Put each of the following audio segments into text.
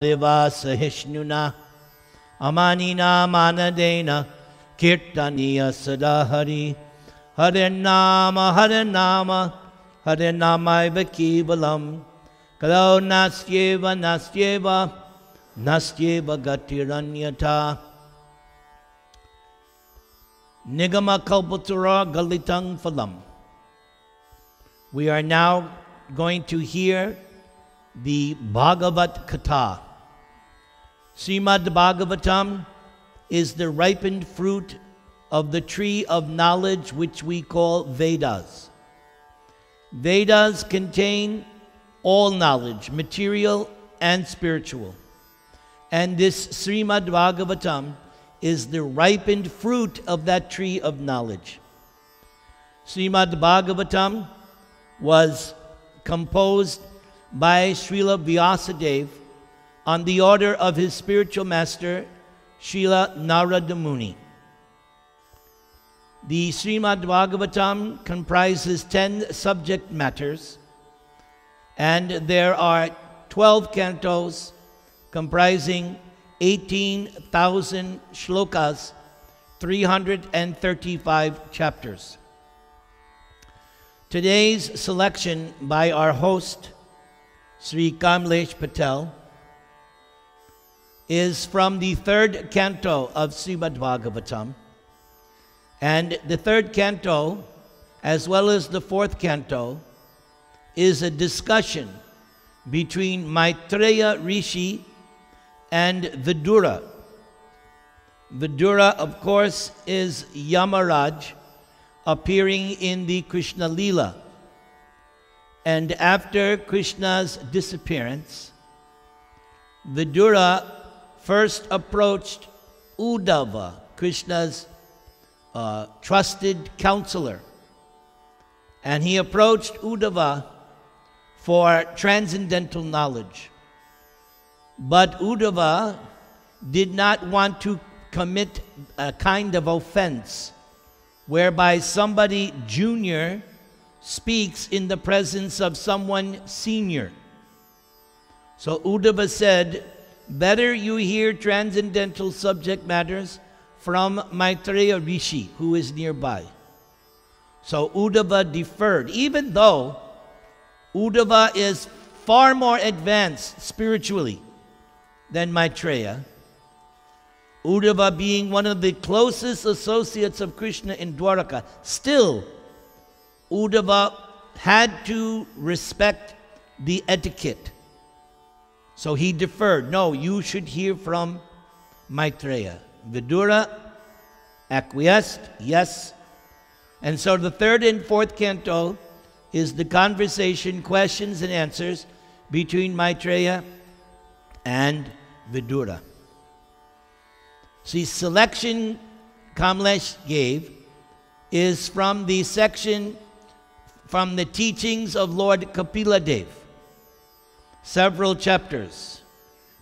Deva Sahishnuna Amanina Manadena Kirtaniya Sadahari Hare Nama Hare Nama Kevalam Kalau Nastyeva Gatiranyata Nigama Kalpatura Galitang Phalam. We are now going to hear the Bhagavat Katha. Srimad Bhagavatam is the ripened fruit of the tree of knowledge which we call Vedas. Vedas contain all knowledge, material and spiritual. And this Srimad Bhagavatam is the ripened fruit of that tree of knowledge. Srimad Bhagavatam was composed by Srila Vyasadeva on the order of his spiritual master, Srila Narada Muni. The Srimad Bhagavatam comprises 10 subject matters, and there are 12 cantos comprising 18,000 shlokas, 335 chapters. Today's selection by our host, Sri Kamlesh Patel, is from the third canto of Srimad Bhagavatam. And the third canto, as well as the fourth canto, is a discussion between Maitreya Rishi and Vidura. Vidura, of course, is Yamaraj appearing in the Krishna Leela. And after Krishna's disappearance, Vidura first approached Uddhava, Krishna's trusted counselor. And he approached Uddhava for transcendental knowledge. But Uddhava did not want to commit a kind of offense whereby somebody junior speaks in the presence of someone senior. So Uddhava said, better you hear transcendental subject matters from Maitreya Rishi, who is nearby. So Uddhava deferred, even though Uddhava is far more advanced spiritually than Maitreya. Uddhava being one of the closest associates of Krishna in Dwaraka, still Uddhava had to respect the etiquette. So he deferred. No, you should hear from Maitreya. Vidura acquiesced, yes. And so the third and fourth canto is the conversation, questions and answers between Maitreya and Vidura. See, selection Kamlesh gave is from the section from the teachings of Lord Kapila-shiksha. Several chapters,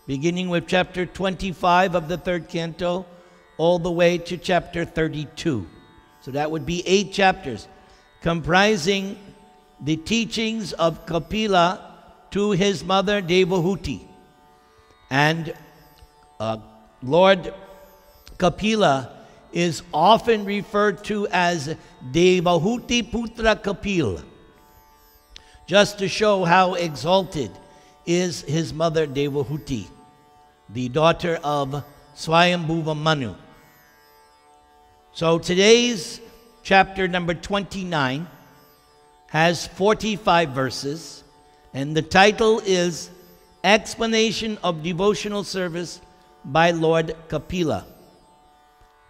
beginning with chapter 25 of the third canto, all the way to chapter 32. So that would be 8 chapters, comprising the teachings of Kapila to his mother Devahuti. And Lord Kapila is often referred to as Devahuti Putra Kapil, just to show how exalted is his mother Devahuti, the daughter of Swayambhuva Manu. So today's chapter number 29 has 45 verses, and the title is Explanation of Devotional Service by Lord Kapila.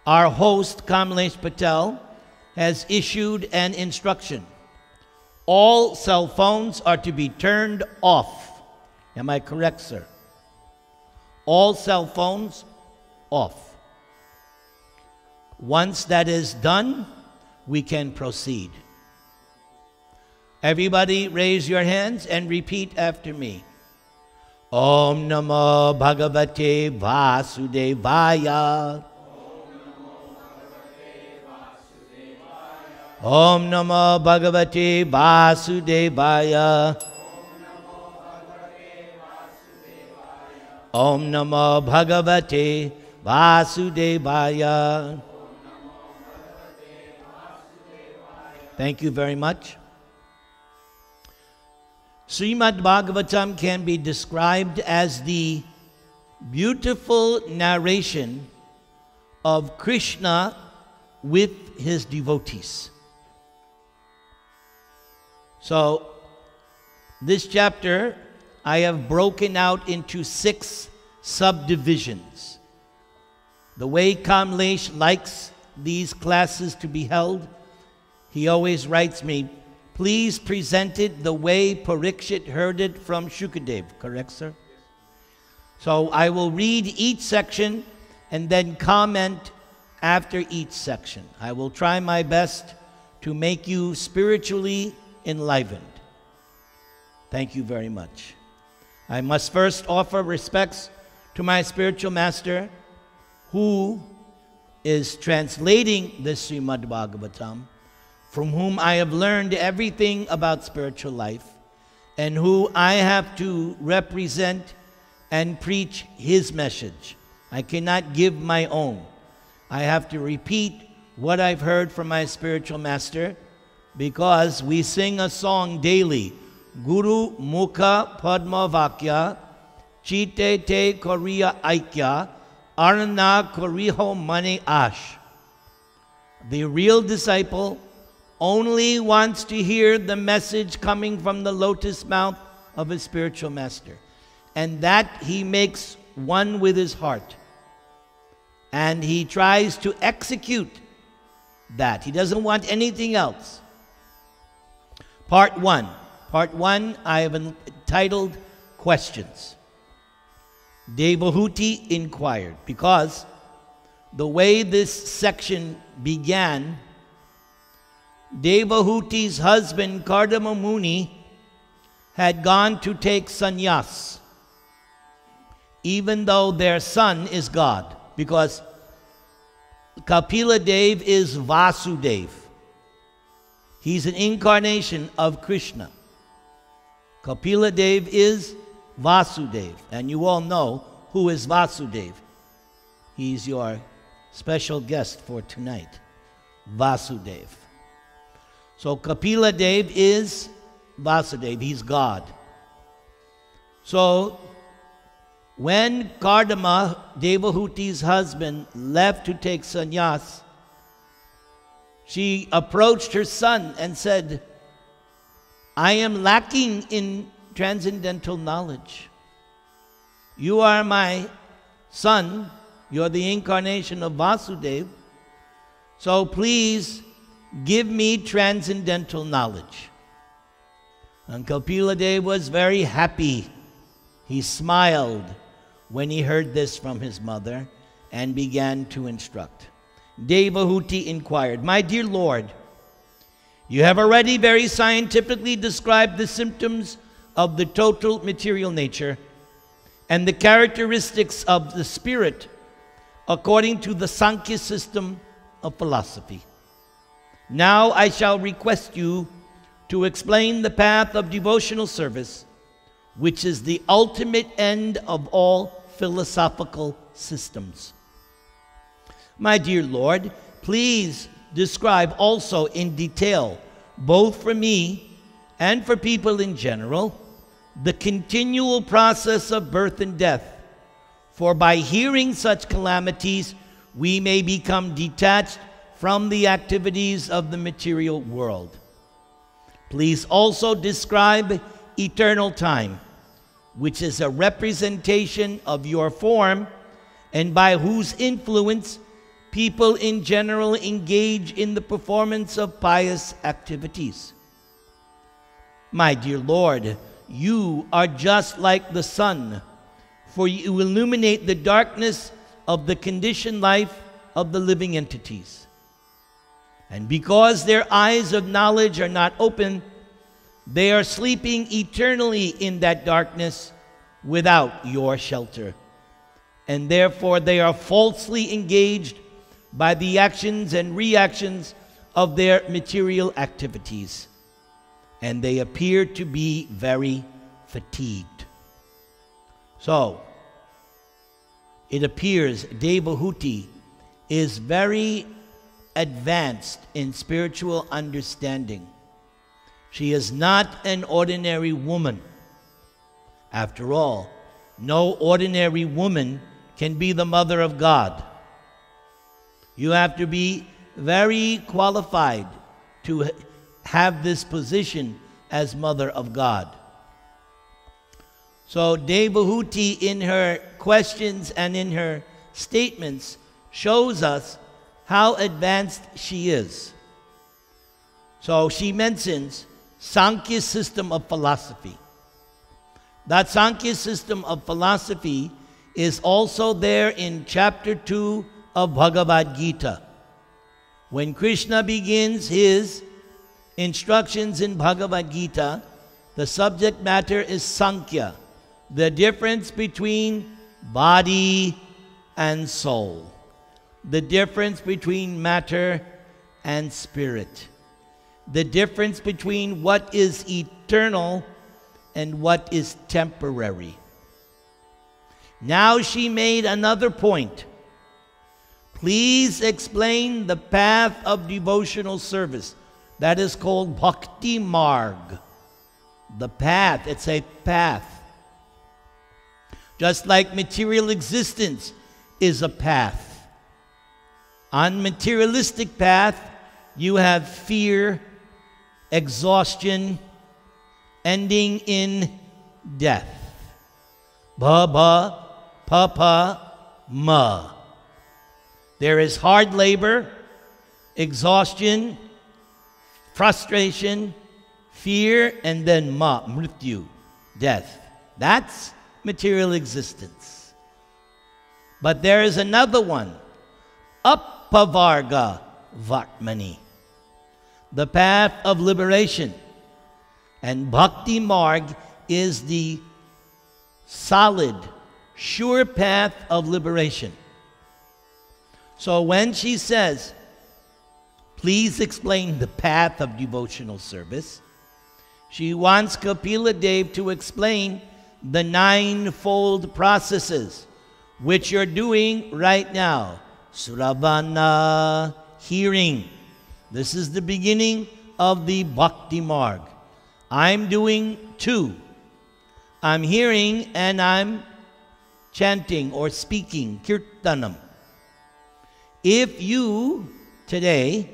Our host, Kamlesh Patel, has issued an instruction. All cell phones are to be turned off. Am I correct, sir? All cell phones off. Once that is done, we can proceed. Everybody raise your hands and repeat after me. Om Namo Bhagavate Vasudevaya. Om Namo Bhagavate Vasudevaya. Om Namo Bhagavate Vasudevaya. Thank you very much. Srimad Bhagavatam can be described as the beautiful narration of Krishna with his devotees. So, this chapter I have broken out into 6 subdivisions. The way Kamlesh likes these classes to be held, he always writes me, please present it the way Parikshit heard it from Shukadev. Correct, sir? So I will read each section and then comment after each section. I will try my best to make you spiritually enlivened. Thank you very much. I must first offer respects to my spiritual master, who is translating this Srimad Bhagavatam, from whom I have learned everything about spiritual life, and who I have to represent and preach his message. I cannot give my own. I have to repeat what I've heard from my spiritual master, because we sing a song daily, Guru Mukha Padma Vakya, Chite Te Koriya Aikya, Arna Koriho Mani Ash. The real disciple only wants to hear the message coming from the lotus mouth of his spiritual master, and that he makes one with his heart, and he tries to execute that. He doesn't want anything else. Part 1 I have entitled Questions. Devahuti inquired, because the way this section began, Devahuti's husband, Kardama Muni, had gone to take sannyas, even though their son is God, because Kapila-Dev is Vasudev. He's an incarnation of Krishna. Kapila-Dev is Vasudev, and you all know who is Vasudev. He's your special guest for tonight, Vasudev. So Kapila-Dev is Vasudev, he's God. So when Kardama, Devahuti's husband, left to take sannyas, she approached her son and said, I am lacking in transcendental knowledge. You are my son, you're the incarnation of Vasudev, so please give me transcendental knowledge. And Kapila-Dev was very happy. He smiled when he heard this from his mother and began to instruct. Devahuti inquired, my dear Lord, you have already very scientifically described the symptoms of the total material nature and the characteristics of the spirit according to the Sankhya system of philosophy. Now I shall request you to explain the path of devotional service, which is the ultimate end of all philosophical systems. My dear Lord, please describe also in detail, both for me and for people in general, the continual process of birth and death. For by hearing such calamities, we may become detached from the activities of the material world. Please also describe eternal time, which is a representation of your form, and by whose influence people in general engage in the performance of pious activities. My dear Lord, you are just like the sun, for you illuminate the darkness of the conditioned life of the living entities. And because their eyes of knowledge are not open, they are sleeping eternally in that darkness without your shelter. And therefore they are falsely engaged by the actions and reactions of their material activities. And they appear to be very fatigued. So, it appears Devahuti is very advanced in spiritual understanding. She is not an ordinary woman. After all, no ordinary woman can be the mother of God. You have to be very qualified to have this position as mother of God. So Devahuti, in her questions and in her statements, shows us how advanced she is. So she mentions Sankhya's system of philosophy. That Sankhya system of philosophy is also there in chapter 2 of Bhagavad Gita. When Krishna begins his instructions in Bhagavad Gita, the subject matter is Sankhya, the difference between body and soul, the difference between matter and spirit, the difference between what is eternal and what is temporary. Now she made another point. Please explain the path of devotional service. That is called Bhakti Marg. The path, it's a path. Just like material existence is a path. On materialistic path, you have fear, exhaustion, ending in death. Baba, papa, ma. There is hard labor, exhaustion, frustration, fear, and then ma, mrityu, death. That's material existence. But there is another one, Appavarga Vatmani, the path of liberation. And Bhakti Marg is the solid, sure path of liberation. So when she says, please explain the path of devotional service, she wants Kapila Dev to explain the ninefold processes which you're doing right now. Suravana, hearing. This is the beginning of the Bhakti Marg. I'm doing two. I'm hearing and I'm chanting or speaking, kirtanam. If you today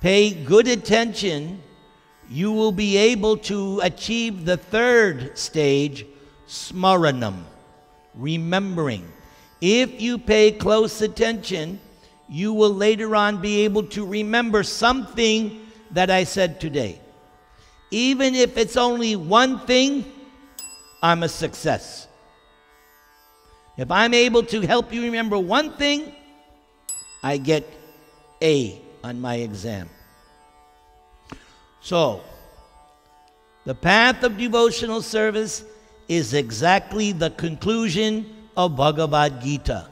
pay good attention, you will be able to achieve the third stage, smaranam, remembering. If you pay close attention, you will later on be able to remember something that I said today. Even if it's only one thing, I'm a success. If I'm able to help you remember one thing, I get A on my exam. So, the path of devotional service is exactly the conclusion of Bhagavad Gita.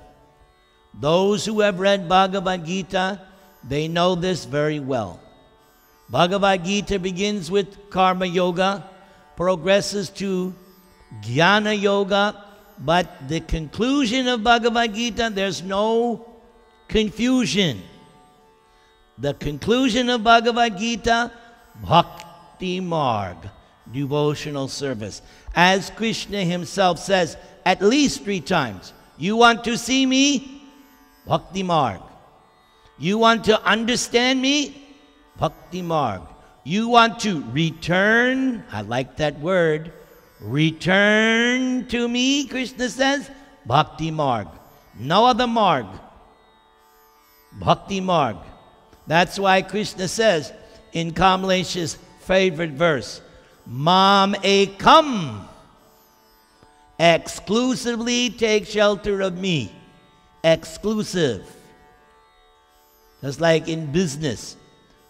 Those who have read Bhagavad Gita, they know this very well. Bhagavad Gita begins with Karma Yoga, progresses to Jnana Yoga, but the conclusion of Bhagavad Gita, there's no confusion. The conclusion of Bhagavad Gita, Bhakti Marg, devotional service. As Krishna himself says at least 3 times, you want to see me? Bhakti Marg. You want to understand me? Bhakti Marg. You want to return? I like that word. Return to me, Krishna says. Bhakti Marg. No other Marg. Bhakti Marg. That's why Krishna says in Kamlesh's favorite verse, Mam ekam, exclusively take shelter of me. Exclusive. Just like in business,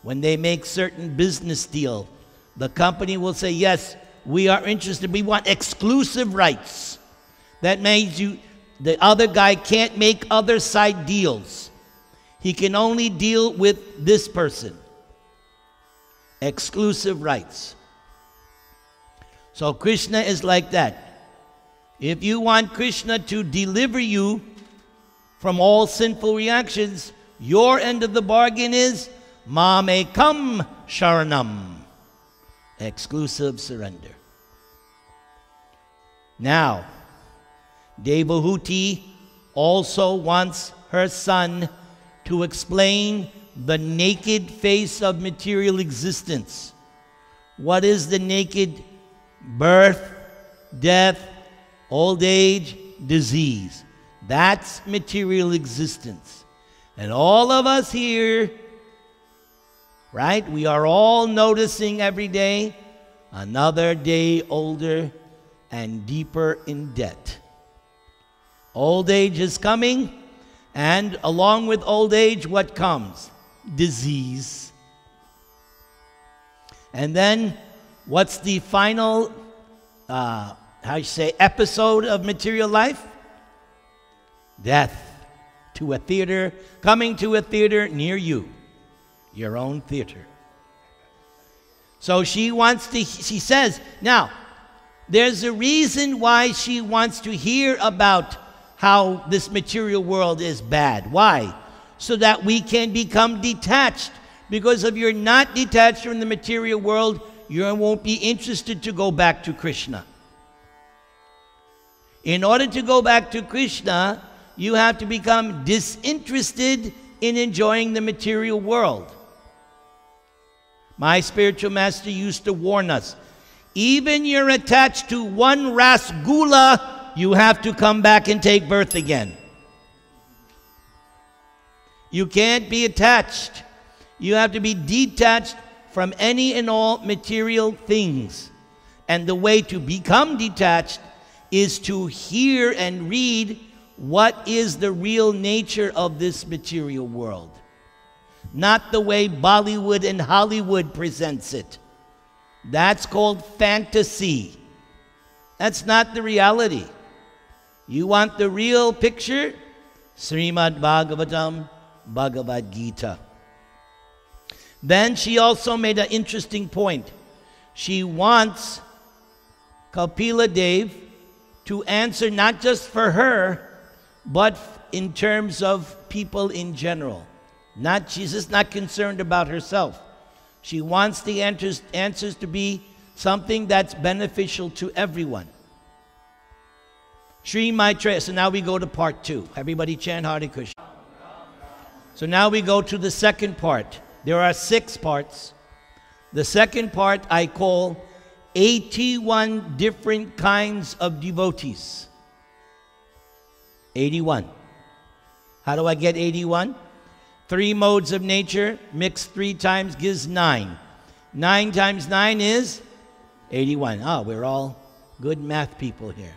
when they make certain business deal, the company will say, yes, we are interested, we want exclusive rights. That means the other guy can't make other side deals. He can only deal with this person. Exclusive rights. So Krishna is like that. If you want Krishna to deliver you from all sinful reactions, your end of the bargain is Mamekam Sharanam, exclusive surrender. Now, Devahuti also wants her son to explain the naked face of material existence. What is the naked? Birth, death, old age, disease. That's material existence. And all of us here, right, we are all noticing every day another day older and deeper in debt. Old age is coming, and along with old age, what comes? Disease. And then, what's the final, episode of material life? Death. To a theater, coming to a theater near you. Your own theater. So she says, now, there's a reason why she wants to hear about how this material world is bad. Why? So that we can become detached. Because if you're not detached from the material world, you won't be interested to go back to Krishna. In order to go back to Krishna, you have to become disinterested in enjoying the material world. My spiritual master used to warn us, even you're attached to one rasgula, you have to come back and take birth again. You can't be attached. You have to be detached from any and all material things. And the way to become detached is to hear and read what is the real nature of this material world. Not the way Bollywood and Hollywood presents it. That's called fantasy. That's not the reality. You want the real picture? Srimad Bhagavatam, Bhagavad Gita. Then she also made an interesting point. She wants Kapila Dev to answer not just for her, but in terms of people in general. She's just not concerned about herself. She wants the answers to be something that's beneficial to everyone. Sri Maitreya. So now we go to part 2. Everybody chant Hare Krishna. So now we go to the second part. There are 6 parts. The second part I call 81 different kinds of devotees. 81. How do I get 81? 3 modes of nature mixed 3 times gives 9. 9 times 9 is 81. Oh, we're all good math people here.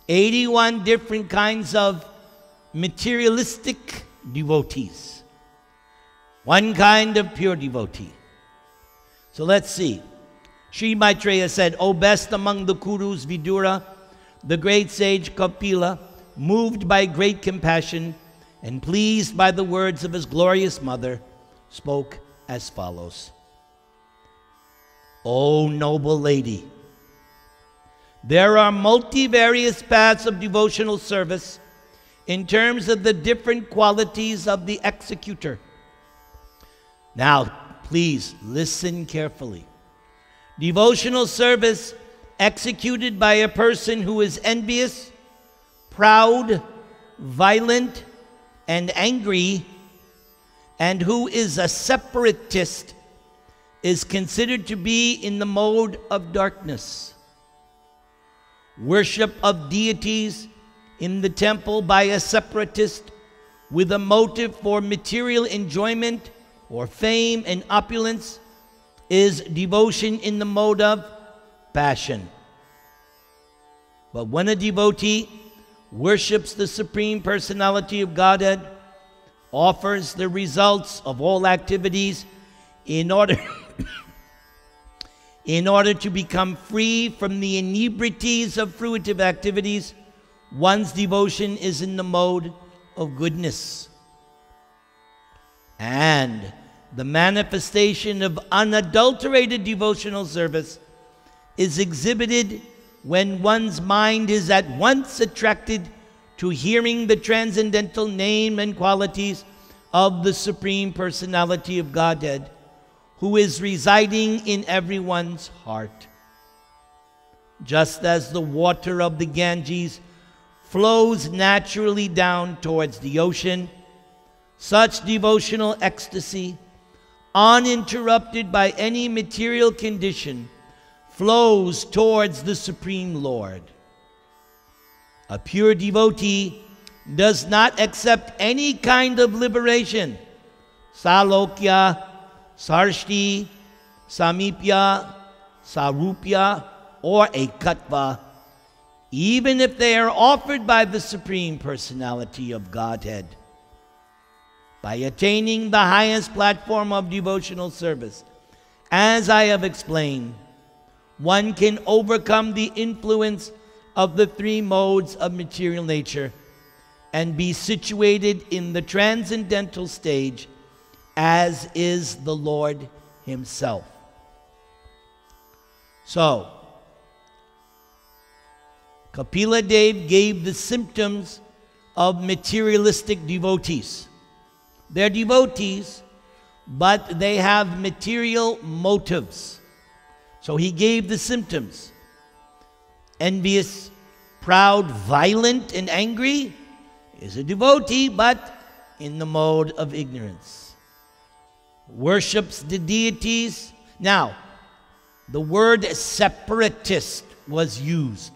81 different kinds of materialistic devotees. 1 kind of pure devotee. So let's see. Sri Maitreya said, O best among the Kurus, Vidura, the great sage Kapila, moved by great compassion and pleased by the words of his glorious mother, spoke as follows. O noble lady, there are multivarious paths of devotional service in terms of the different qualities of the executor. Now, please listen carefully. Devotional service executed by a person who is envious, proud, violent, and angry, and who is a separatist, is considered to be in the mode of darkness. Worship of deities in the temple by a separatist with a motive for material enjoyment or fame and opulence is devotion in the mode of passion. But when a devotee worships the Supreme Personality of Godhead, offers the results of all activities in order to become free from the inebrities of fruitive activities, one's devotion is in the mode of goodness. And the manifestation of unadulterated devotional service is exhibited when one's mind is at once attracted to hearing the transcendental name and qualities of the Supreme Personality of Godhead, who is residing in everyone's heart. Just as the water of the Ganges flows naturally down towards the ocean, such devotional ecstasy, uninterrupted by any material condition, flows towards the Supreme Lord. A pure devotee does not accept any kind of liberation, salokya, sarshti, samipya, sarupya, or ekatva, even if they are offered by the Supreme Personality of Godhead. By attaining the highest platform of devotional service, as I have explained, one can overcome the influence of the three modes of material nature and be situated in the transcendental stage, as is the Lord Himself. So, Kapila Dev gave the symptoms of materialistic devotees. They're devotees, but they have material motives. So he gave the symptoms. Envious, proud, violent, and angry is a devotee, but in the mode of ignorance. Worships the deities. Now, the word separatist was used.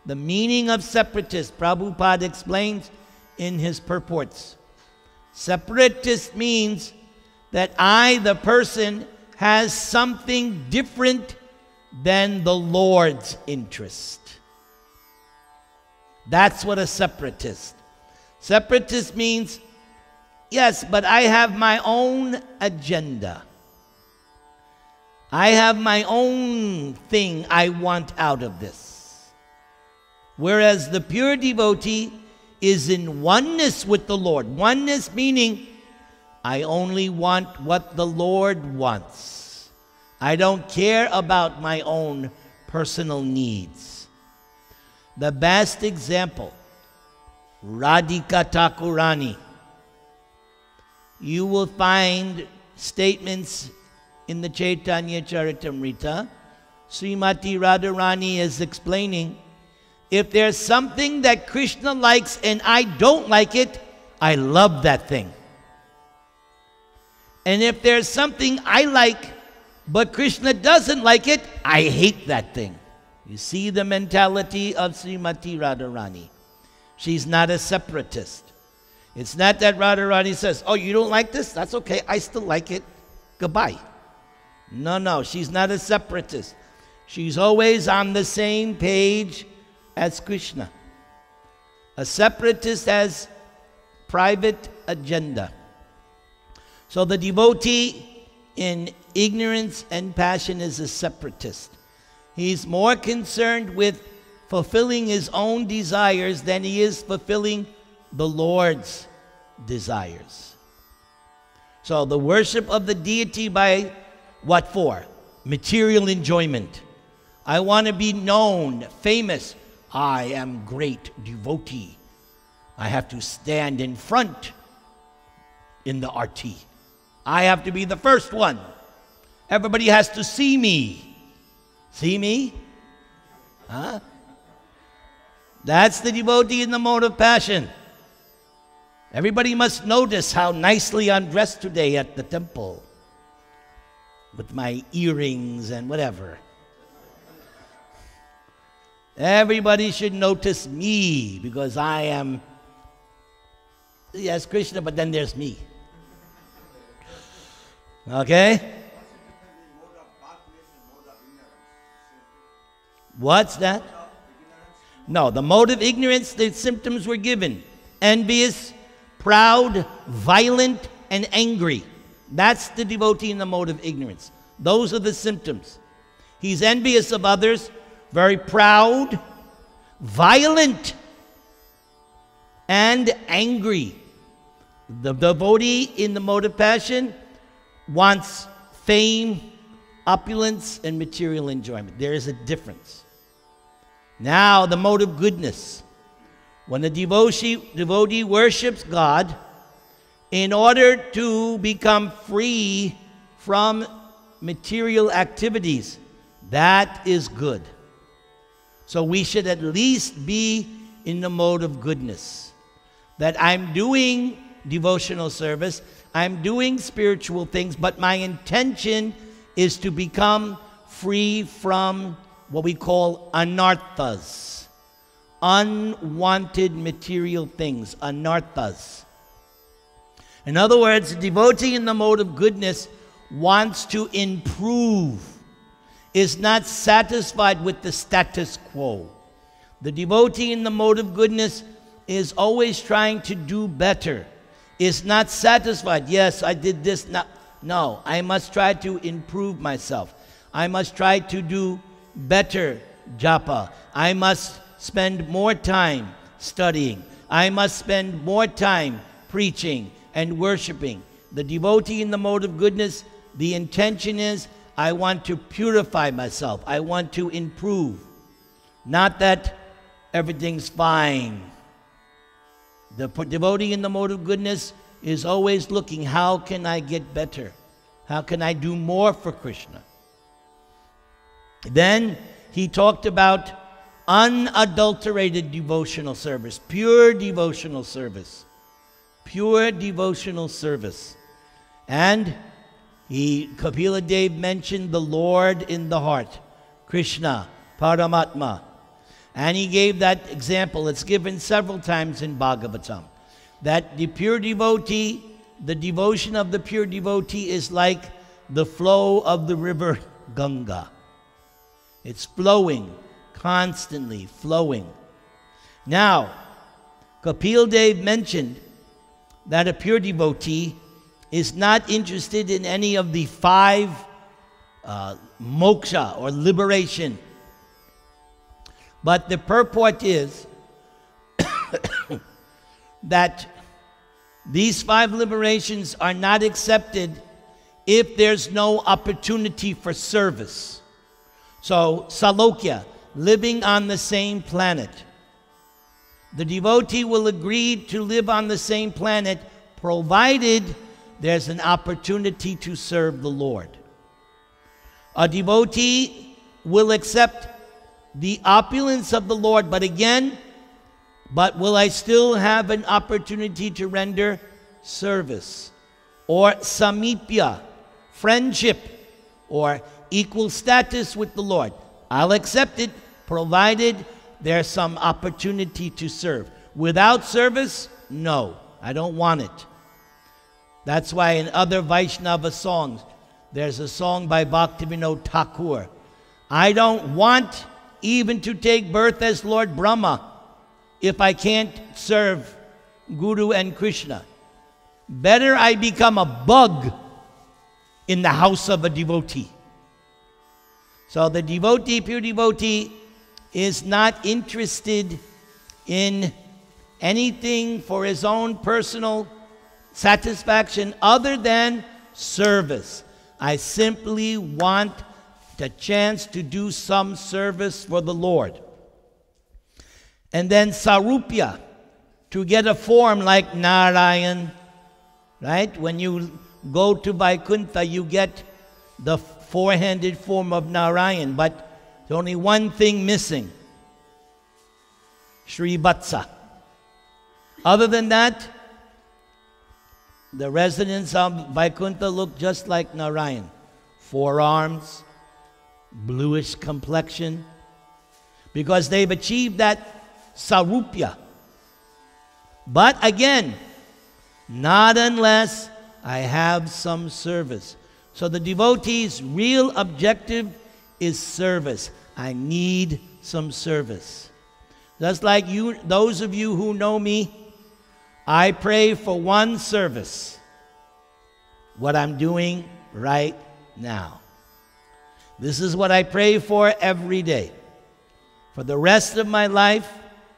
The meaning of separatist, Prabhupada explains in his purports. Separatist means that I, the person, has something different than the Lord's interest. That's what a separatist. Separatist means, yes, but I have my own agenda. I have my own thing I want out of this. Whereas the pure devotee is in oneness with the Lord. Oneness meaning, I only want what the Lord wants. I don't care about my own personal needs. The best example, Radhika Thakurani. You will find statements in the Chaitanya Charitamrita. Srimati Radharani is explaining, if there's something that Krishna likes and I don't like it, I love that thing. And if there's something I like, but Krishna doesn't like it, I hate that thing. You see the mentality of Srimati Radharani. She's not a separatist. It's not that Radharani says, oh, you don't like this? That's okay. I still like it. Goodbye. No, she's not a separatist. She's always on the same page as Krishna. A separatist has private agenda. So the devotee in ignorance and passion is a separatist. He's more concerned with fulfilling his own desires than he is fulfilling the Lord's desires. So the worship of the deity by what for? Material enjoyment. I want to be known, famous. I am great devotee. I have to stand in front in the RT. I have to be the first one. Everybody has to see me. See me? Huh? That's the devotee in the mode of passion. Everybody must notice how nicely I'm dressed today at the temple with my earrings and whatever. Everybody should notice me because I am, yes, Krishna, but then there's me. Okay? What's that? No, the mode of ignorance, the symptoms were given. Envious, proud, violent, and angry. That's the devotee in the mode of ignorance. Those are the symptoms. He's envious of others, very proud, violent, and angry. The devotee in the mode of passion wants fame, opulence, and material enjoyment. There is a difference. Now, the mode of goodness. When the devotee worships God in order to become free from material activities, that is good. So we should at least be in the mode of goodness. That I'm doing devotional service, I'm doing spiritual things, but my intention is to become free from what we call anarthas, unwanted material things, anarthas. In other words, the devotee in the mode of goodness wants to improve, is not satisfied with the status quo. The devotee in the mode of goodness is always trying to do better, is not satisfied. Yes, I did this. No, I must try to improve myself. I must try to do better japa. I must spend more time studying. I must spend more time preaching and worshiping. The devotee in the mode of goodness, the intention is, I want to purify myself. I want to improve. Not that everything's fine. The devotee in the mode of goodness is always looking, how can I get better? How can I do more for Krishna? Then he talked about unadulterated devotional service, pure devotional service. Pure devotional service. And Kapila Dev mentioned the Lord in the heart, Krishna, Paramatma. And he gave that example. It's given several times in Bhagavatam. That the pure devotee, the devotion of the pure devotee is like the flow of the river Ganga. It's flowing, constantly flowing. Now, Kapil Dev mentioned that a pure devotee is not interested in any of the 5 moksha or liberation. But the purport is that these 5 liberations are not accepted if there's no opportunity for service. So, salokya, living on the same planet. The devotee will agree to live on the same planet provided there's an opportunity to serve the Lord. A devotee will accept the opulence of the Lord, but will I still have an opportunity to render service? Or samipya, friendship, or equal status with the Lord. I'll accept it, provided there's some opportunity to serve. Without service, no, I don't want it. That's why in other Vaishnava songs, there's a song by Bhaktivinoda Thakur. I don't want even to take birth as Lord Brahma if I can't serve Guru and Krishna. Better I become a bug in the house of a devotee. So the devotee, pure devotee, is not interested in anything for his own personal satisfaction other than service. I simply want the chance to do some service for the Lord. And then sarupya, to get a form like Narayan, right? When you go to Vaikuntha, you get the 4-handed form of Narayan, but there's only one thing missing, Sri Vatsa. Other than that, the residents of Vaikuntha look just like Narayan. 4 arms, bluish complexion, because they've achieved that sarupya. But again, not unless I have some service. So the devotee's real objective is service. I need some service. Just like you, those of you who know me, I pray for one service, what I'm doing right now. This is what I pray for every day. For the rest of my life,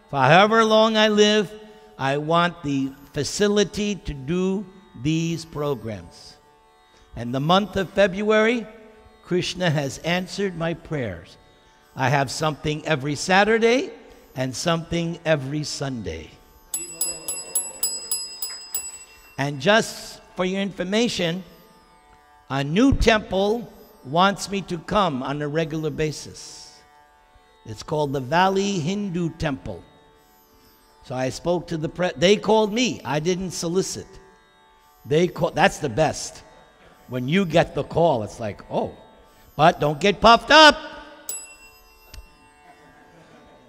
for however long I live, I want the facility to do these programs. And the month of February, Krishna has answered my prayers. I have something every Saturday and something every Sunday. And just for your information, a new temple wants me to come on a regular basis. It's called the Valley Hindu Temple. So I spoke to they called me. I didn't solicit. That's the best. When you get the call, it's like, oh. But don't get puffed up.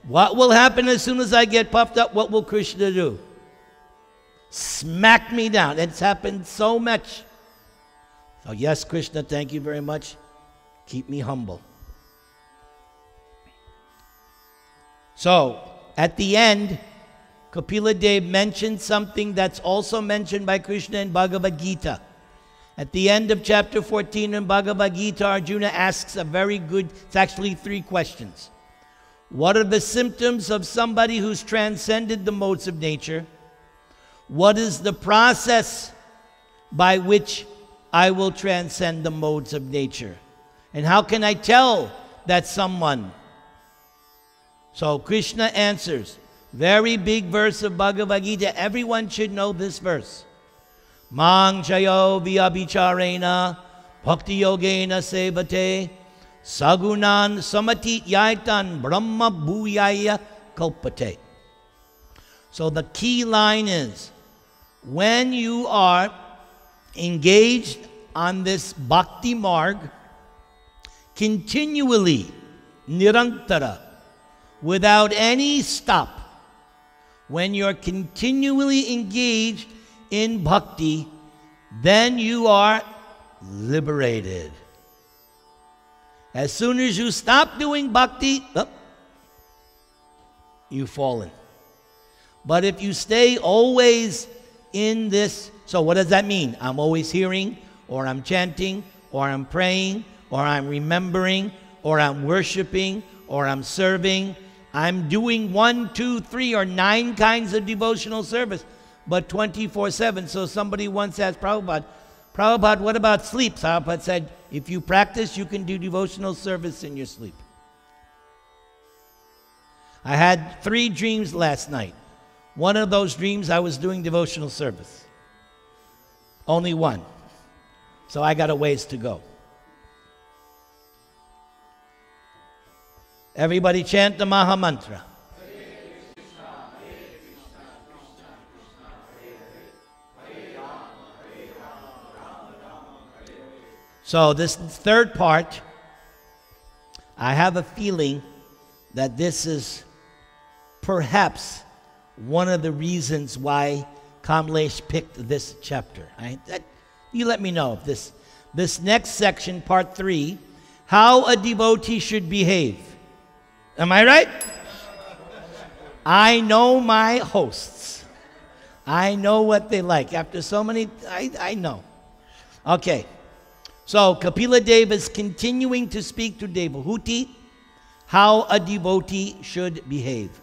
What will happen as soon as I get puffed up? What will Krishna do? Smack me down. It's happened so much. So yes, Krishna, thank you very much. Keep me humble. So, at the end, Kapila Dev mentioned something that's also mentioned by Krishna in Bhagavad Gita. At the end of chapter 14 in Bhagavad Gita, Arjuna asks a very good, it's actually 3 questions. What are the symptoms of somebody who's transcended the modes of nature? What is the process by which I will transcend the modes of nature? And how can I tell that someone? So Krishna answers, very big verse of Bhagavad Gita. Everyone should know this verse. Mang chayo vyabhicharena bhakti yogena sevate sagunan samatit yaitan brahma bhuyaya kalpate. So the key line is, when you are engaged on this bhakti marg, continually, nirantara, without any stop, when you're continually engaged in bhakti, then you are liberated. As soon as you stop doing bhakti, you've fallen. But if you stay always in this, so what does that mean? I'm always hearing, or I'm chanting, or I'm praying, or I'm remembering, or I'm worshiping, or I'm serving. I'm doing 1, 2, 3, or 9 kinds of devotional service, but 24/7. So somebody once asked Prabhupada, what about sleep? Prabhupada said, if you practice, you can do devotional service in your sleep. I had 3 dreams last night. One of those dreams, I was doing devotional service. Only one. So I got a ways to go. Everybody chant the Maha Mantra. So this third part, I have a feeling that this is perhaps one of the reasons why Kamlesh picked this chapter. You let me know if this next section, part 3, how a devotee should behave. Am I right? I know my hosts. I know what they like. After so many, I know. Okay. So Kapila Dev is continuing to speak to Devahuti how a devotee should behave.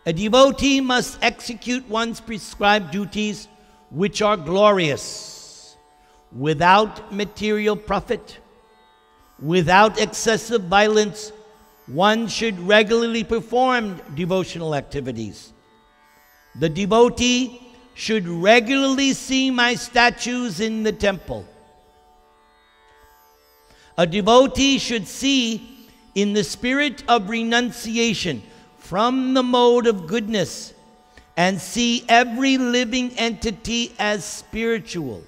A devotee must execute one's prescribed duties, which are glorious, without material profit, without excessive violence. One should regularly perform devotional activities. The devotee should regularly see my statues in the temple. A devotee should see in the spirit of renunciation from the mode of goodness and see every living entity as spiritual.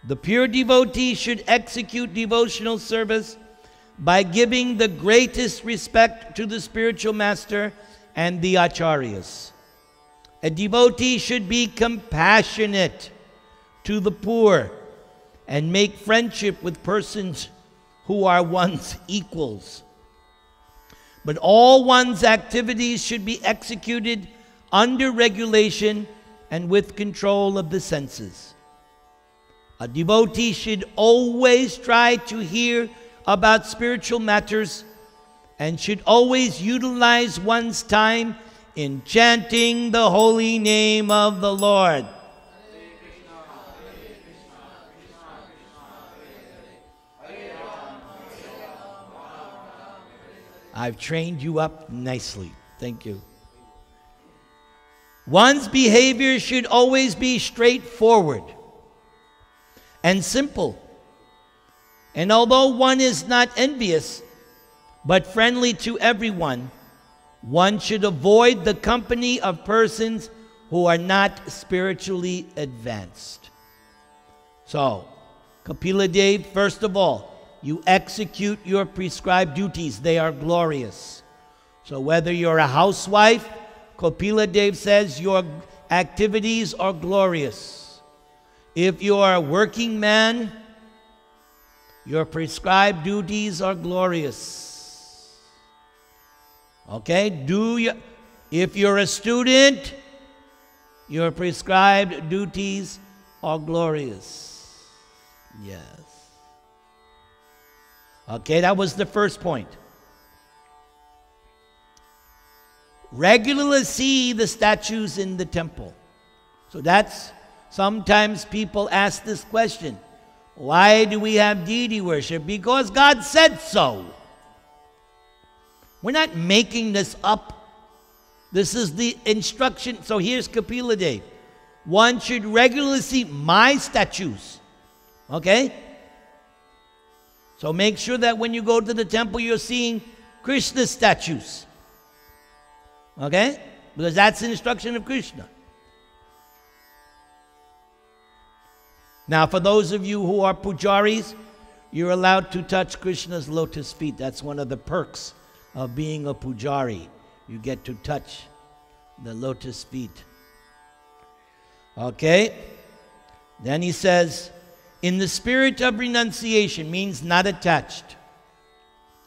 The pure devotee should execute devotional service by giving the greatest respect to the spiritual master and the acharyas. A devotee should be compassionate to the poor and make friendship with persons who are one's equals. But all one's activities should be executed under regulation and with control of the senses. A devotee should always try to hear about spiritual matters and should always utilize one's time in chanting the holy name of the Lord. I've trained you up nicely. Thank you. One's behavior should always be straightforward and simple. And although one is not envious, but friendly to everyone, one should avoid the company of persons who are not spiritually advanced. So, Kapila Dev, first of all, you execute your prescribed duties. They are glorious. So whether you're a housewife, Kapila Dev says your activities are glorious. If you are a working man, your prescribed duties are glorious. Okay? If you're a student, your prescribed duties are glorious. Yes. Okay, that was the first point. Regularly see the statues in the temple. So sometimes people ask this question. Why do we have deity worship? Because God said so. We're not making this up. This is the instruction. So here's Kapila Dev. One should regularly see my statues. Okay? So make sure that when you go to the temple, you're seeing Krishna statues. Okay? Because that's the instruction of Krishna. Now, for those of you who are pujaris, you're allowed to touch Krishna's lotus feet. That's one of the perks of being a pujari. You get to touch the lotus feet. Okay? Then he says, in the spirit of renunciation means not attached.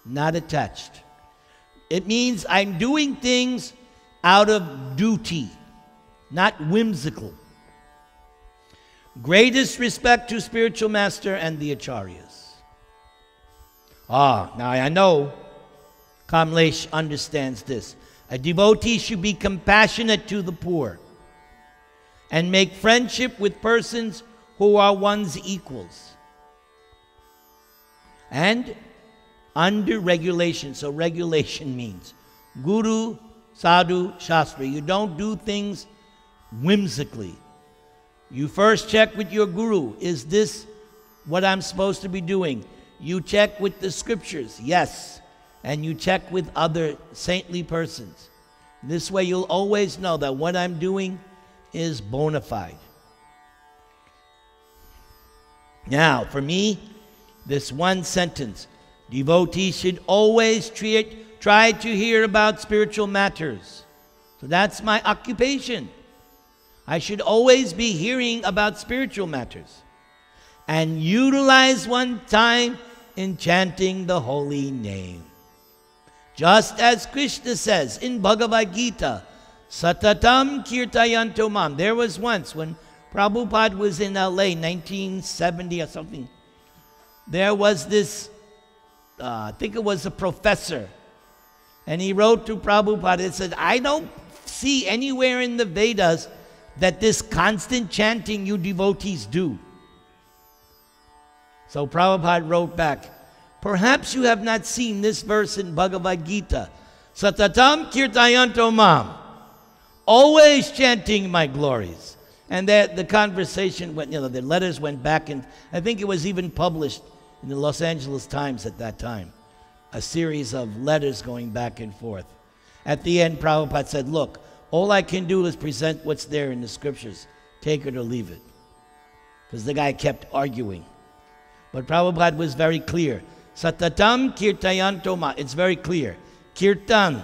Not attached. It means I'm doing things out of duty, not whimsical. Greatest respect to spiritual master and the acharyas. Now I know Kamlesh understands this. A devotee should be compassionate to the poor and make friendship with persons who are one's equals. And under regulation. So regulation means Guru, Sadhu, Shastra. You don't do things whimsically. You first check with your guru. Is this what I'm supposed to be doing? You check with the scriptures. Yes. And you check with other saintly persons. This way you'll always know that what I'm doing is bona fide. Now, for me, this one sentence, devotees should always try to hear about spiritual matters. So that's my occupation. I should always be hearing about spiritual matters and utilize one time in chanting the holy name. Just as Krishna says in Bhagavad Gita, Satatam Kirtayanto Mam. There was once when Prabhupada was in LA, 1970 or something. There was this, I think it was a professor, and he wrote to Prabhupada and said, I don't see anywhere in the Vedas that this constant chanting you devotees do. So Prabhupada wrote back, perhaps you have not seen this verse in Bhagavad Gita. Satatam kirtayanto mam. Always chanting my glories. And the conversation went, the letters went back, and I think it was even published in the Los Angeles Times at that time. A series of letters going back and forth. At the end, Prabhupada said, look, all I can do is present what's there in the scriptures. Take it or leave it. Because the guy kept arguing. But Prabhupada was very clear. Satatam kirtayanto ma. It's very clear. Kirtan.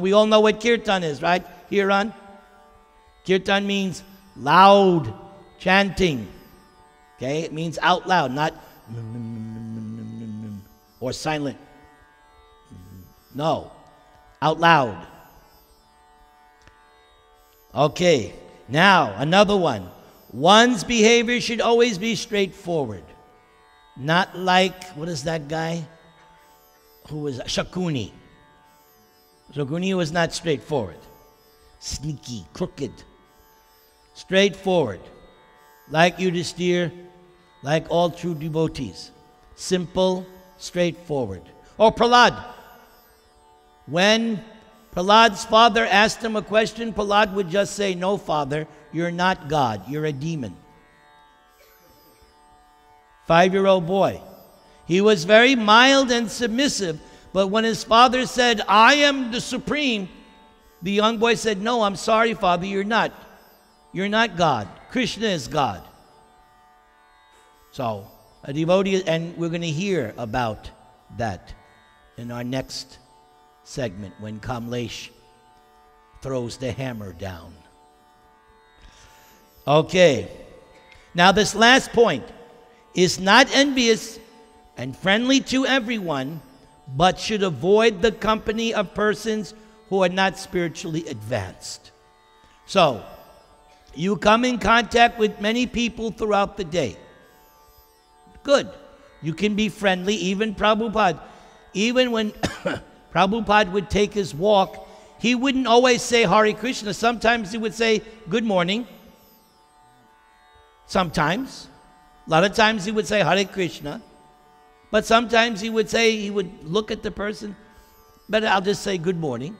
We all know what kirtan is, right? Hiran. Kirtan means loud chanting. Okay? It means out loud, not or silent. No. Out loud. Okay, now another one. One's behavior should always be straightforward. Not like, what is that guy? Who was Shakuni. Shakuni was not straightforward. Sneaky, crooked. Straightforward. Like Yudhishthir, like all true devotees. Simple, straightforward. Or Prahlad. When Prahlad's father asked him a question, Prahlad would just say, "No, father, you're not God, you're a demon." 5-year-old boy. He was very mild and submissive, but when his father said, "I am the supreme," the young boy said, "No, I'm sorry, father, you're not. You're not God. Krishna is God." So, a devotee, and we're going to hear about that in our next segment when Kamlesh throws the hammer down. Okay. Now this last point is not envious and friendly to everyone, but should avoid the company of persons who are not spiritually advanced. So, you come in contact with many people throughout the day. Good. You can be friendly. Even Prabhupada, even when Prabhupada would take his walk, he wouldn't always say Hare Krishna. Sometimes he would say good morning. Sometimes. A lot of times he would say Hare Krishna. But sometimes he would look at the person, but I'll just say good morning.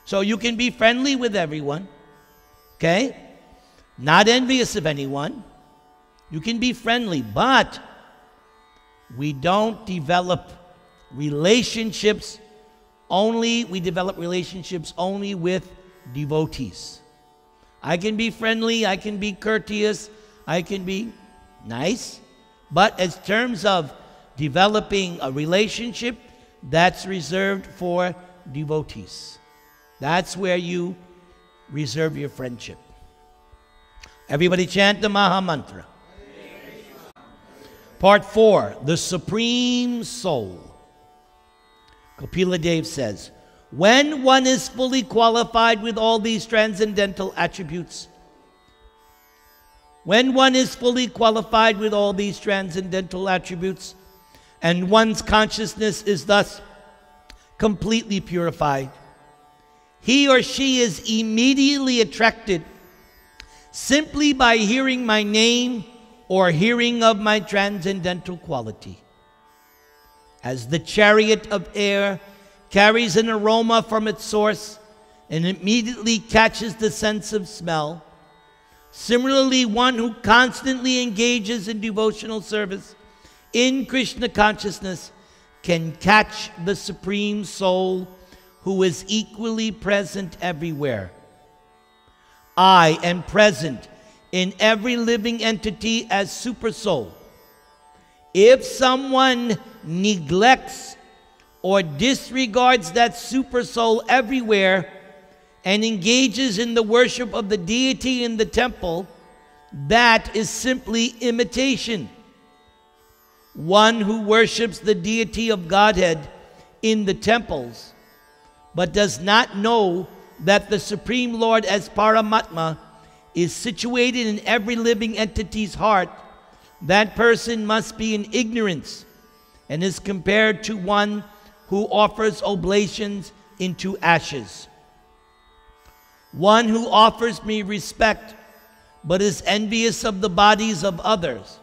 So you can be friendly with everyone. Okay? Not envious of anyone. You can be friendly, but we don't develop relationships we develop relationships only with devotees. I can be friendly, I can be courteous, I can be nice, but in terms of developing a relationship, that's reserved for devotees. That's where you reserve your friendship. Everybody chant the Maha Mantra. Part 4, the Supreme Soul. Kapila Dev says, when one is fully qualified with all these transcendental attributes, and one's consciousness is thus completely purified, he or she is immediately attracted simply by hearing my name or hearing of my transcendental quality. As the chariot of air carries an aroma from its source and immediately catches the sense of smell, similarly, one who constantly engages in devotional service in Krishna consciousness can catch the Supreme Soul who is equally present everywhere. I am present in every living entity as Super Soul. If someone neglects or disregards that Super Soul everywhere and engages in the worship of the deity in the temple, that is simply imitation. One who worships the deity of Godhead in the temples, but does not know that the Supreme Lord as Paramatma is situated in every living entity's heart, that person must be in ignorance and is compared to one who offers oblations into ashes. One who offers me respect but is envious of the bodies of others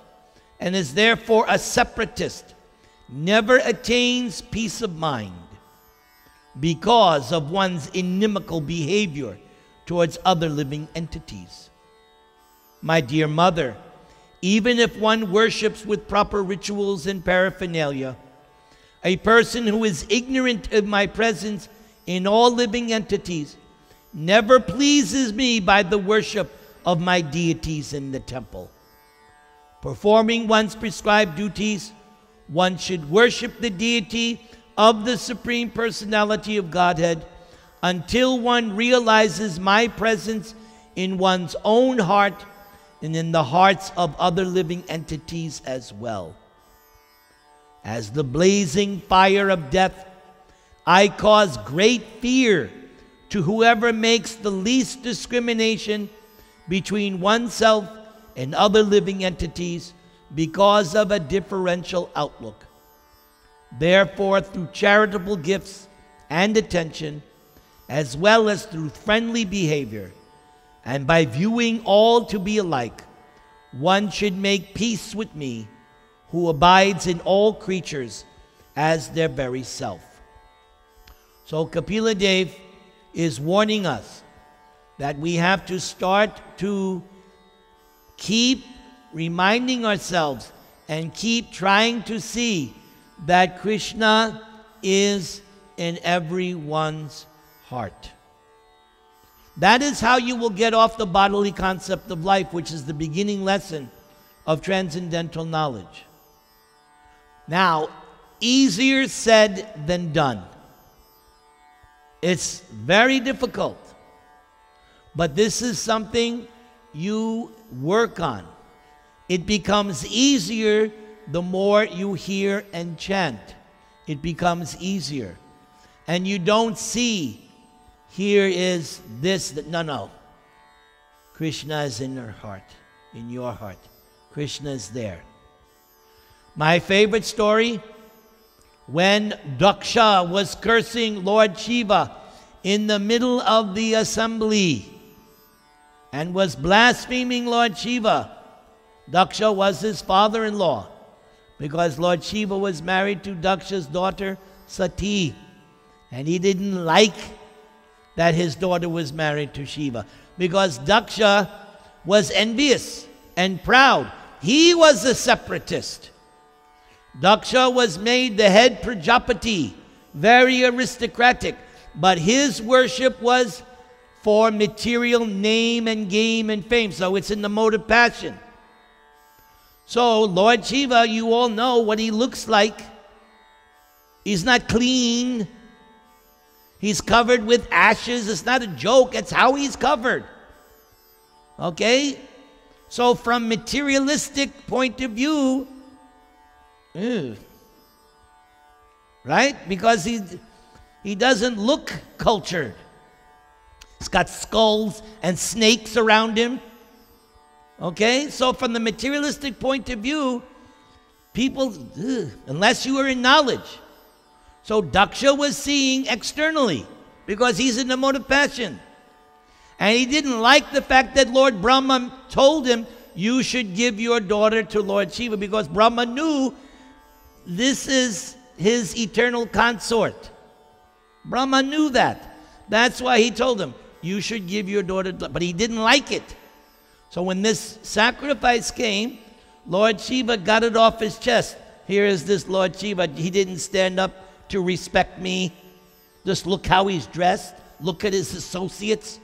and is therefore a separatist never attains peace of mind because of one's inimical behavior towards other living entities. My dear mother, even if one worships with proper rituals and paraphernalia, a person who is ignorant of my presence in all living entities never pleases me by the worship of my deities in the temple. Performing one's prescribed duties, one should worship the deity of the Supreme Personality of Godhead until one realizes my presence in one's own heart and in the hearts of other living entities as well. As the blazing fire of death, I cause great fear to whoever makes the least discrimination between oneself and other living entities because of a differential outlook. Therefore, through charitable gifts and attention, as well as through friendly behavior, and by viewing all to be alike, one should make peace with me, who abides in all creatures as their very self. So Kapila Dev is warning us that we have to start to keep reminding ourselves and keep trying to see that Krishna is in everyone's heart. That is how you will get off the bodily concept of life, which is the beginning lesson of transcendental knowledge. Now, easier said than done. It's very difficult, but this is something you work on. It becomes easier the more you hear and chant. It becomes easier. And you don't see, here is this, that, no. Krishna is in her heart, in your heart. Krishna is there. My favorite story, when Daksha was cursing Lord Shiva in the middle of the assembly and was blaspheming Lord Shiva. Daksha was his father-in-law because Lord Shiva was married to Daksha's daughter Sati, and he didn't like that his daughter was married to Shiva because Daksha was envious and proud. He was a separatist. Daksha was made the head Prajapati, very aristocratic, but his worship was for material name and game and fame, so it's in the mode of passion. So Lord Shiva, you all know what he looks like. He's not clean. He's covered with ashes. It's not a joke. It's how he's covered. Okay? So from materialistic point of view, right? Because he doesn't look cultured. He's got skulls and snakes around him. Okay? So from the materialistic point of view, people, unless you are in knowledge. So Daksha was seeing externally because he's in the mode of passion. And he didn't like the fact that Lord Brahma told him, you should give your daughter to Lord Shiva, because Brahma knew this is his eternal consort. Brahma knew that. That's why he told him, you should give your daughter, but he didn't like it. So when this sacrifice came, Lord Shiva got it off his chest. Here is this Lord Shiva. He didn't stand up to respect me. Just look how he's dressed. Look at his associates.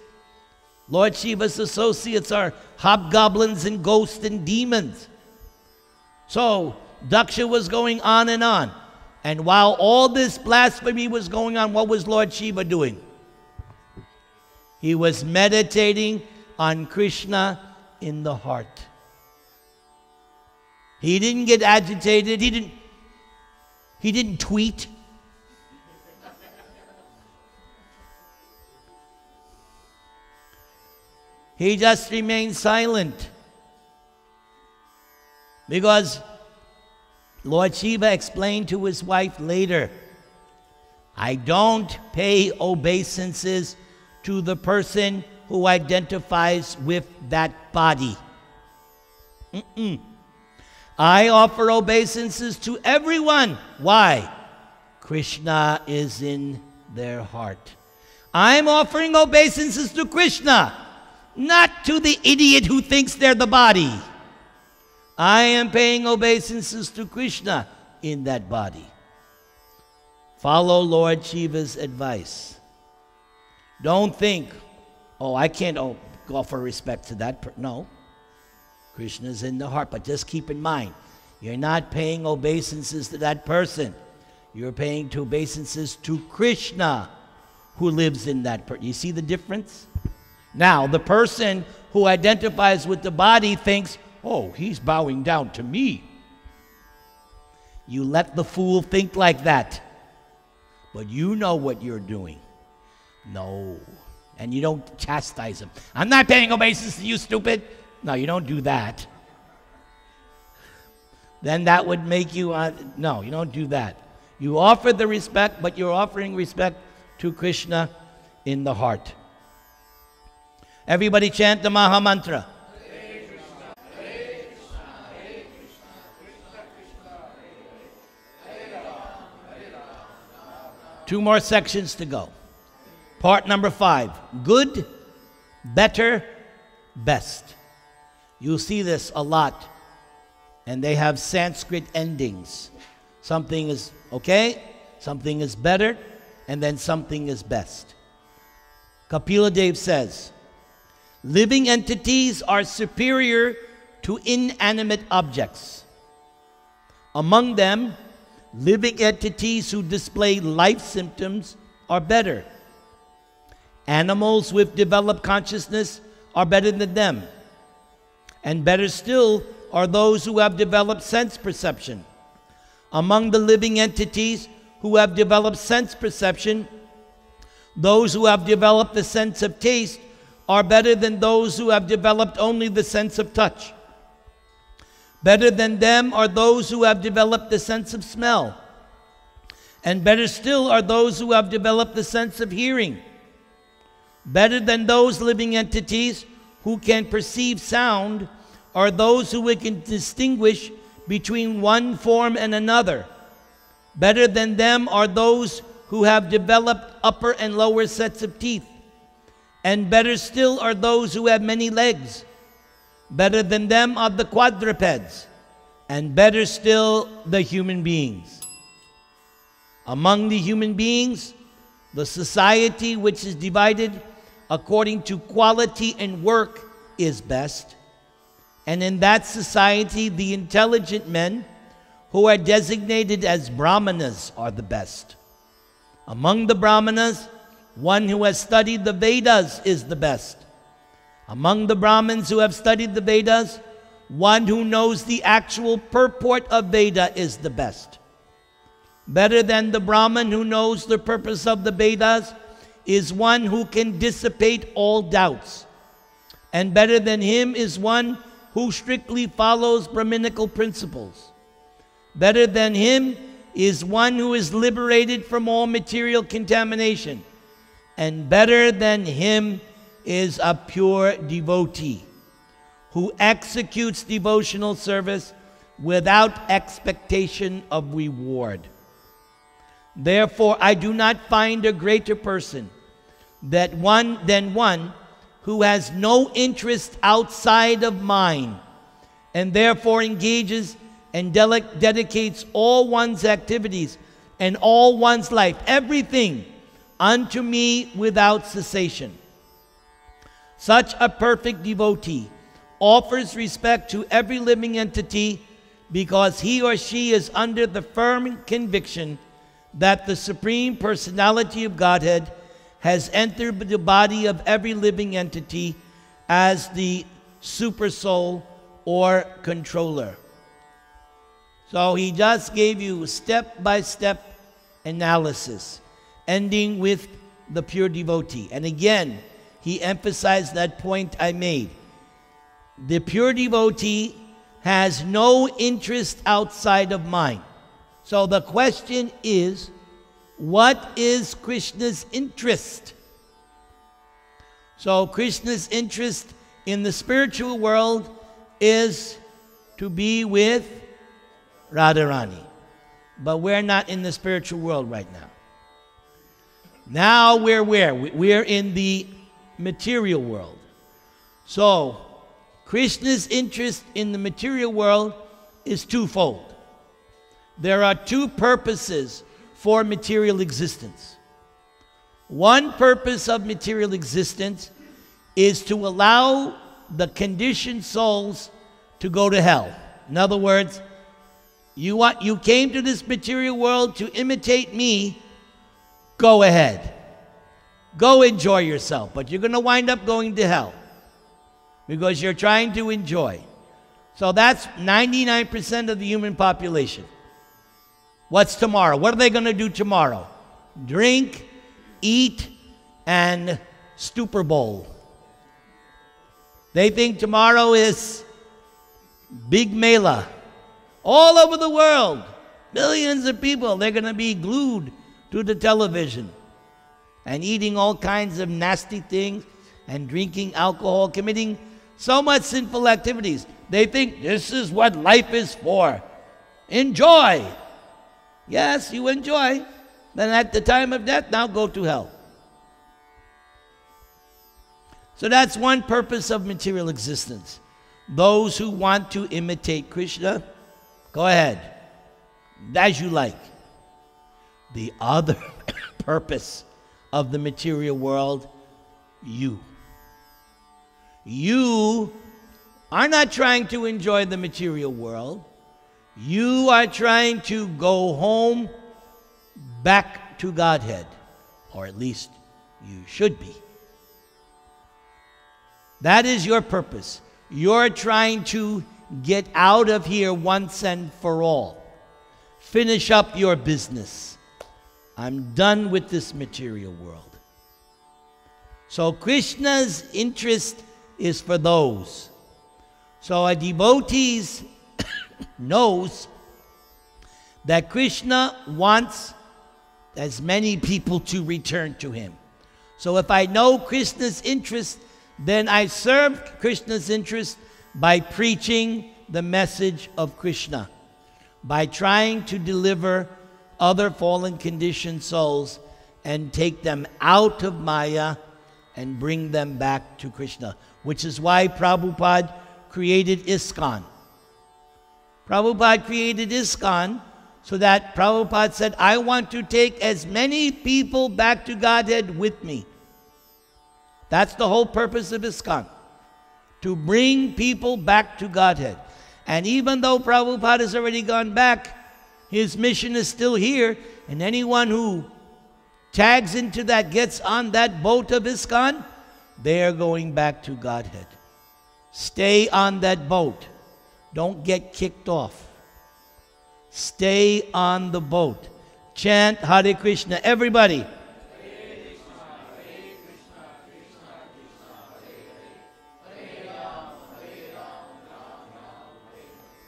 Lord Shiva's associates are hobgoblins and ghosts and demons. So Daksha was going on. And while all this blasphemy was going on, what was Lord Shiva doing? He was meditating on Krishna in the heart. He didn't get agitated. He didn't tweet. He just remained silent. Because Lord Shiva explained to his wife later, I don't pay obeisances to the person who identifies with that body. I offer obeisances to everyone. Why? Krishna is in their heart. I'm offering obeisances to Krishna, not to the idiot who thinks they're the body. I am paying obeisances to Krishna in that body. Follow Lord Shiva's advice. Don't think, oh, I can't offer respect to that person. No. Krishna's in the heart. But just keep in mind, you're not paying obeisances to that person. You're paying obeisances to Krishna who lives in that person. You see the difference? Now, the person who identifies with the body thinks, oh, he's bowing down to me. You let the fool think like that. But you know what you're doing. No. And you don't chastise him. I'm not paying obeisance to you, stupid. No, you don't do that. Then that would make you, no, you don't do that. You offer the respect, but you're offering respect to Krishna in the heart. Everybody chant the Maha Mantra. 2 more sections to go. Part number 5, good, better, best. You'll see this a lot, and they have Sanskrit endings. Something is okay, something is better, and then something is best. Kapila Dev says, living entities are superior to inanimate objects. Among them, living entities who display life symptoms are better. Animals with developed consciousness are better than them. And better still are those who have developed sense perception. Among the living entities who have developed sense perception, those who have developed the sense of taste are better than those who have developed only the sense of touch. Better than them are those who have developed the sense of smell. And better still are those who have developed the sense of hearing. Better than those living entities who can perceive sound are those who can distinguish between one form and another. Better than them are those who have developed upper and lower sets of teeth. And better still are those who have many legs. Better than them are the quadrupeds. And better still, the human beings. Among the human beings, the society which is divided according to quality and work is best. And in that society, the intelligent men who are designated as Brahmanas are the best. Among the Brahmanas, one who has studied the Vedas is the best. Among the Brahmins who have studied the Vedas, one who knows the actual purport of Veda is the best. Better than the Brahmin who knows the purpose of the Vedas is one who can dissipate all doubts. And better than him is one who strictly follows Brahminical principles. Better than him is one who is liberated from all material contamination. And better than him is a pure devotee who executes devotional service without expectation of reward. Therefore, I do not find a greater person than one who has no interest outside of mine, and therefore engages and dedicates all one's activities and all one's life, everything, unto me without cessation. Such a perfect devotee offers respect to every living entity because he or she is under the firm conviction that the Supreme Personality of Godhead has entered the body of every living entity as the super soul or controller. So he just gave you step-by-step analysis, ending with the pure devotee. And again, he emphasized that point I made. The pure devotee has no interest outside of mine. So the question is, what is Krishna's interest? So Krishna's interest in the spiritual world is to be with Radharani. But we're not in the spiritual world right now. Now we're where? We're in the material world. So Krishna's interest in the material world is twofold. There are two purposes for material existence. One purpose of material existence is to allow the conditioned souls to go to hell. In other words, you came to this material world to imitate me, go ahead. Go enjoy yourself, but you're going to wind up going to hell because you're trying to enjoy. So that's 99% of the human population. What's tomorrow? What are they going to do tomorrow? Drink, eat, and stupor bowl. They think tomorrow is big mela. All over the world, millions of people, they're going to be glued to the television and eating all kinds of nasty things and drinking alcohol, committing so much sinful activities. They think this is what life is for. Enjoy. Yes, you enjoy, then at the time of death, now go to hell. So that's one purpose of material existence. Those who want to imitate Krishna, go ahead, as you like. The other purpose of the material world, you are not trying to enjoy the material world. You are trying to go home back to Godhead, or at least you should be. That is your purpose. You're trying to get out of here once and for all. Finish up your business. I'm done with this material world. So Krishna's interest is for those. So a devotee knows that Krishna wants as many people to return to him. So if I know Krishna's interest, then I serve Krishna's interest by preaching the message of Krishna, by trying to deliver other fallen conditioned souls and take them out of Maya and bring them back to Krishna, which is why Prabhupada created ISKCON. Prabhupada created ISKCON so that Prabhupada said, I want to take as many people back to Godhead with me. That's the whole purpose of ISKCON, to bring people back to Godhead. And even though Prabhupada has already gone back, his mission is still here, and anyone who tags into that, gets on that boat of ISKCON, they are going back to Godhead. Stay on that boat. Don't get kicked off. Stay on the boat. Chant Hare Krishna. Everybody.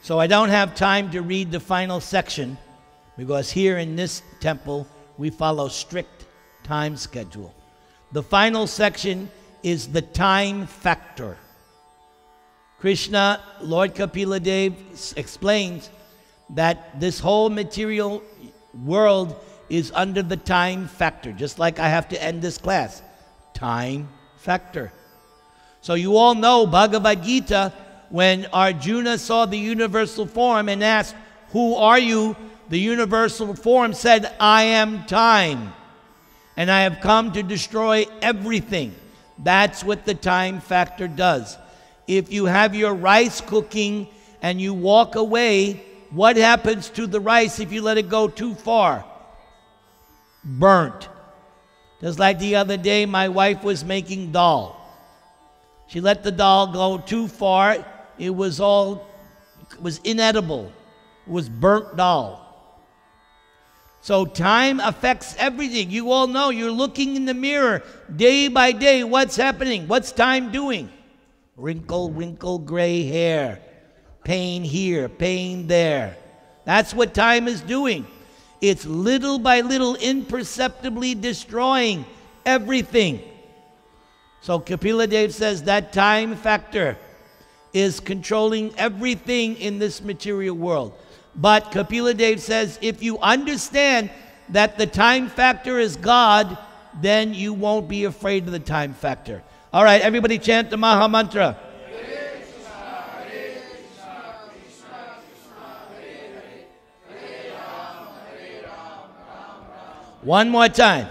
So I don't have time to read the final section because here in this temple we follow strict time schedule. The final section is the time factor. Krishna, Lord Kapila-Dev explains that this whole material world is under the time factor, just like I have to end this class. Time factor. So you all know Bhagavad Gita, when Arjuna saw the universal form and asked, who are you? The universal form said, I am time, and I have come to destroy everything. That's what the time factor does. If you have your rice cooking and you walk away, what happens to the rice if you let it go too far? Burnt. Just like the other day, my wife was making dal. She let the dal go too far. It was inedible. It was burnt dal. So time affects everything. You all know, you're looking in the mirror day by day. What's happening? What's time doing? Wrinkle, wrinkle, gray hair. Pain here, pain there. That's what time is doing. It's little by little imperceptibly destroying everything. So Kapila-Dev says that time factor is controlling everything in this material world. But Kapila-Dev says if you understand that the time factor is God, then you won't be afraid of the time factor. All right, everybody chant the Maha Mantra. One more time.